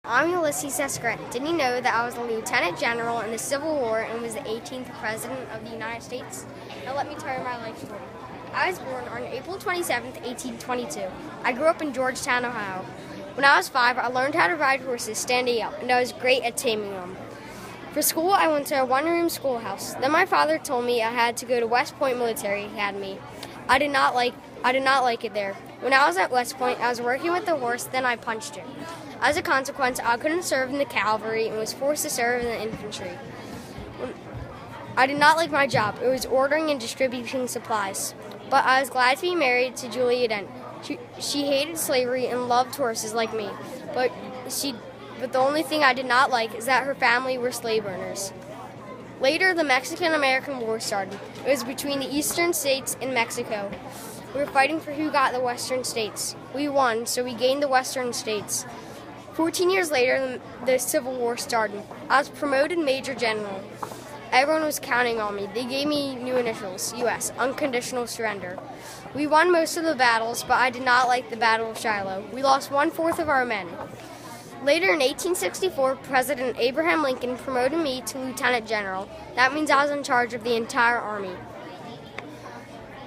I'm Ulysses S. Grant. Didn't you know that I was a lieutenant general in the Civil War and was the 18th president of the United States? Now let me tell you my life story. I was born on April 27th, 1822. I grew up in Georgetown, Ohio. When I was 5, I learned how to ride horses standing up, and I was great at taming them. For school, I went to a one-room schoolhouse. Then my father told me I had to go to West Point Military Academy. I did not like it there. When I was at West Point, I was working with the horse, then I punched it. As a consequence, I couldn't serve in the cavalry and was forced to serve in the infantry. I did not like my job. It was ordering and distributing supplies. But I was glad to be married to Julia Dent. She hated slavery and loved horses like me. But the only thing I did not like is that her family were slave owners. Later, the Mexican-American War started. It was between the eastern states and Mexico. We were fighting for who got the western states. We won, so we gained the western states. 14 years later, the Civil War started. I was promoted Major General. Everyone was counting on me. They gave me new initials, U.S., Unconditional Surrender. We won most of the battles, but I did not like the Battle of Shiloh. We lost 1/4 of our men. Later in 1864, President Abraham Lincoln promoted me to Lieutenant General. That means I was in charge of the entire Army.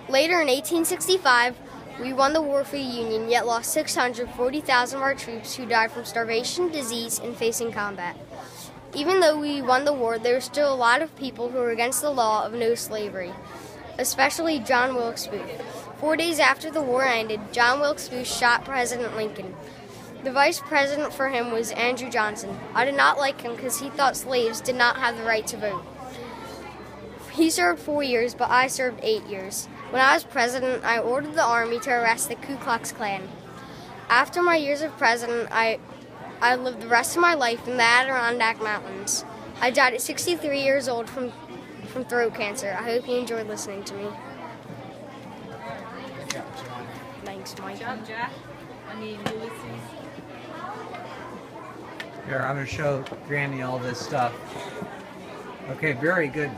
Later in 1865, we won the war for the Union, yet lost 640,000 of our troops who died from starvation, disease, and facing combat. Even though we won the war, there were still a lot of people who were against the law of no slavery, especially John Wilkes Booth. 4 days after the war ended, John Wilkes Booth shot President Lincoln. The vice president for him was Andrew Johnson. I did not like him because he thought slaves did not have the right to vote. He served 4 years, but I served 8 years. When I was president, I ordered the army to arrest the Ku Klux Klan. After my years of president, I lived the rest of my life in the Adirondack Mountains. I died at 63 years old from throat cancer. I hope you enjoyed listening to me. Thanks, Mike. Good job, Jack. Ulysses. Here, I'm going to show Granny all this stuff. Okay, very good.